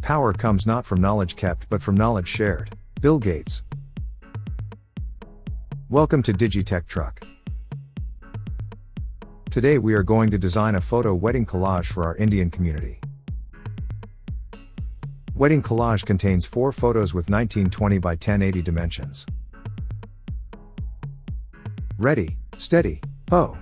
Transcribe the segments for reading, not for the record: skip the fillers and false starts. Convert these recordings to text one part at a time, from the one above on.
Power comes not from knowledge kept but from knowledge shared. Bill Gates. Welcome to Digi Tech Truck. Today we are going to design a photo wedding collage for our Indian community. Wedding collage contains 4 photos with 1920 by 1080 dimensions. Ready, steady, po!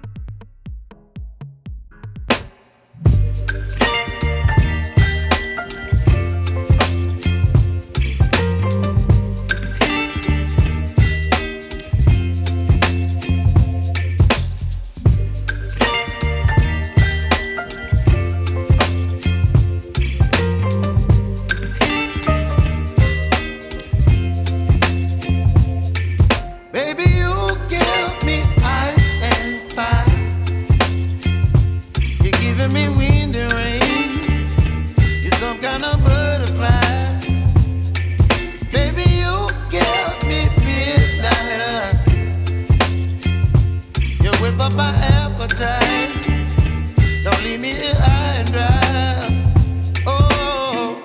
Up my appetite. Don't leave me here high and dry. Oh,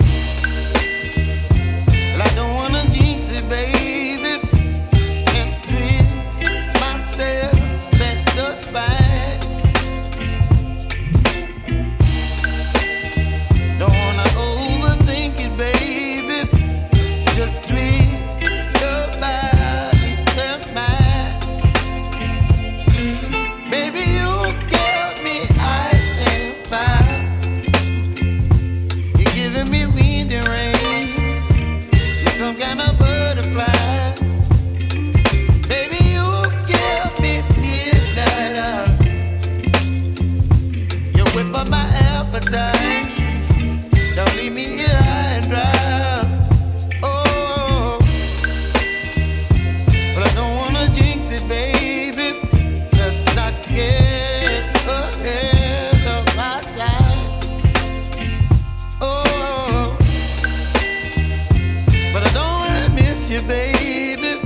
well, I don't wanna jinx it, baby, and twist myself at the spine. Don't wanna overthink it, baby. It's just twist your body and mine. Some kind of butterfly. Baby, you give me midnight. You whip up my appetite. Don't leave me here high and dry. Oh, but I don't wanna jinx it, baby. Let's not get ahead of my time. Oh, but I don't wanna miss you, baby.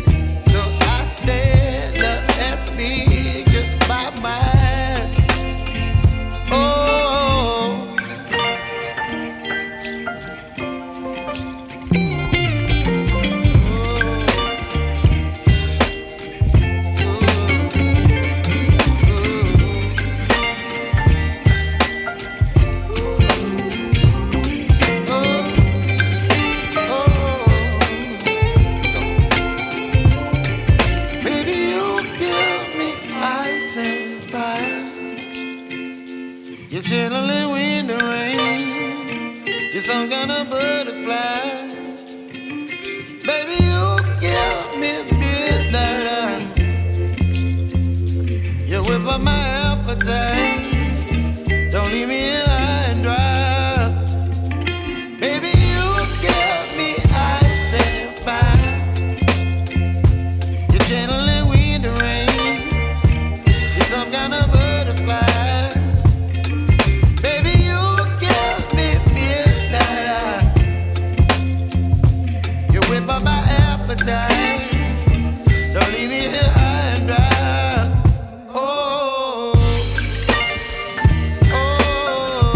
So I stand up and speak my mind. Oh, you're chilling in the rain. You're some kind of butterfly. Baby, you give me midnight. You whip up my appetite. Don't leave me here high and dry. Baby, you give me ice and fire. You're channeling wind and rain. You're some kind of butterfly. Whip up my appetite. Don't leave me here high and dry. Oh, oh,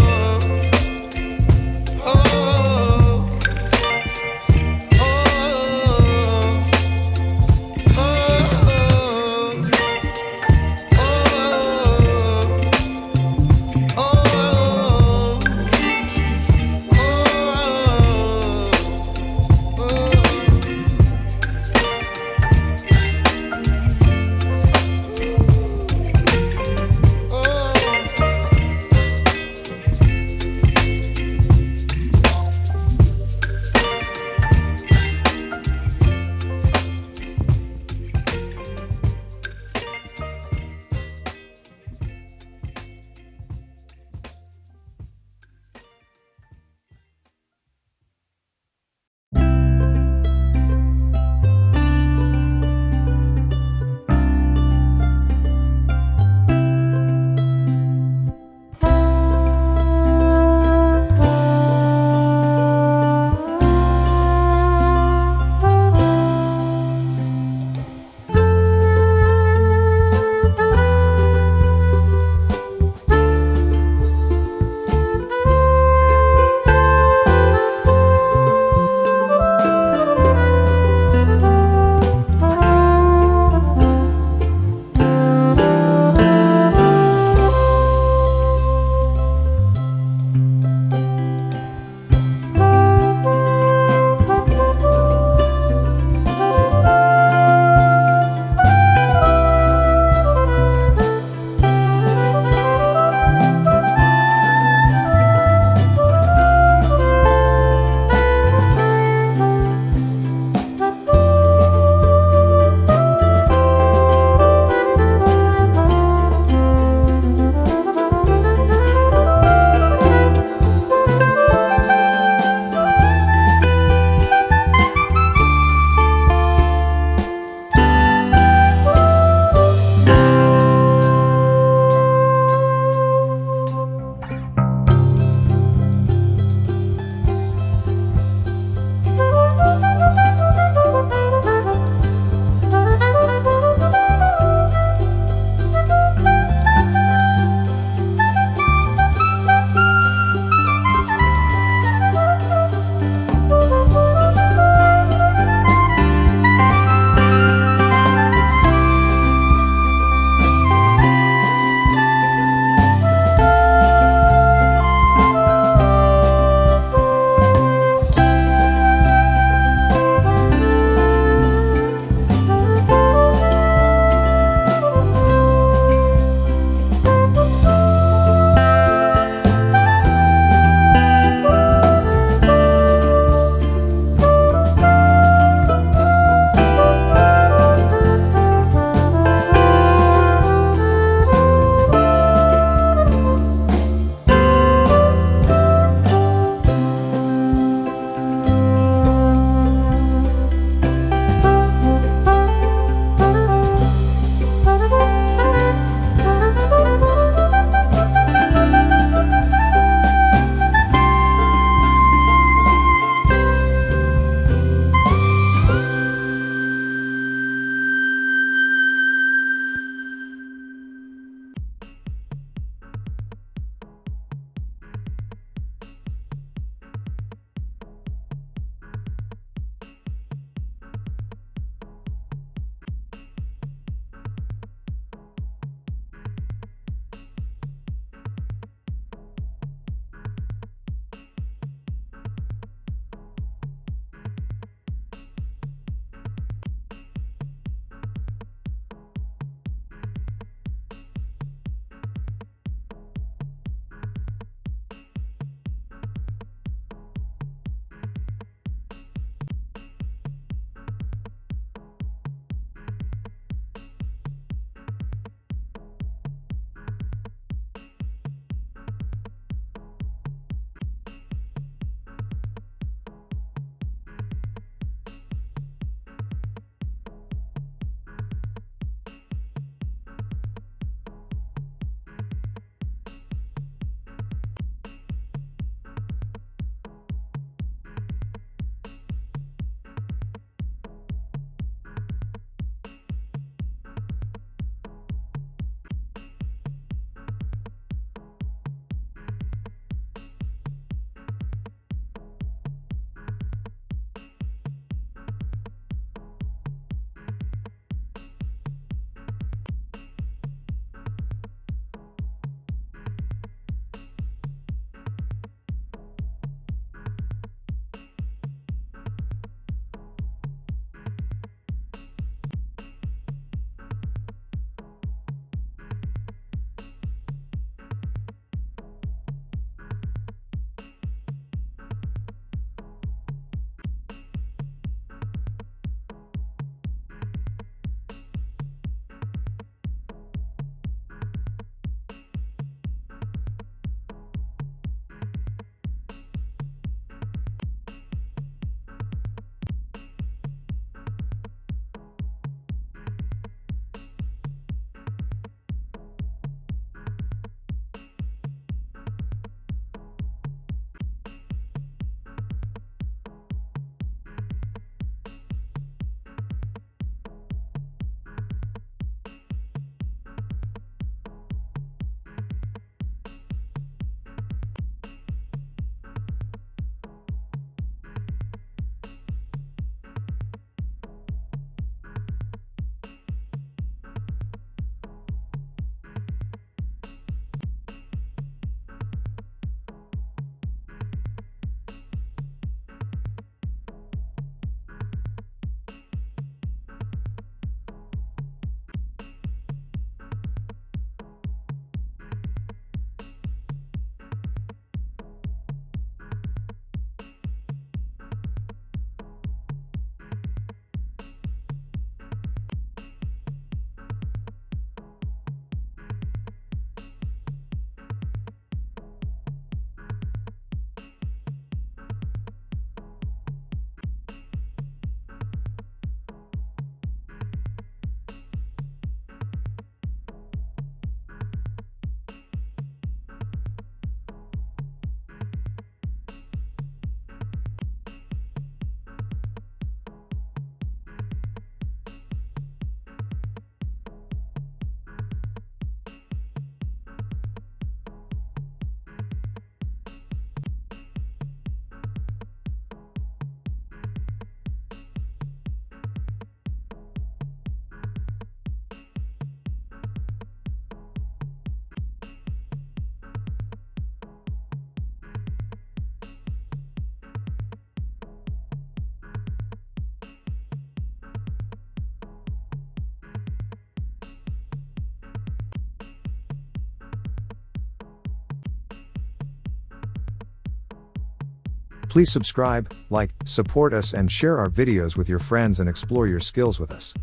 Please subscribe, like, support us and share our videos with your friends and explore your skills with us.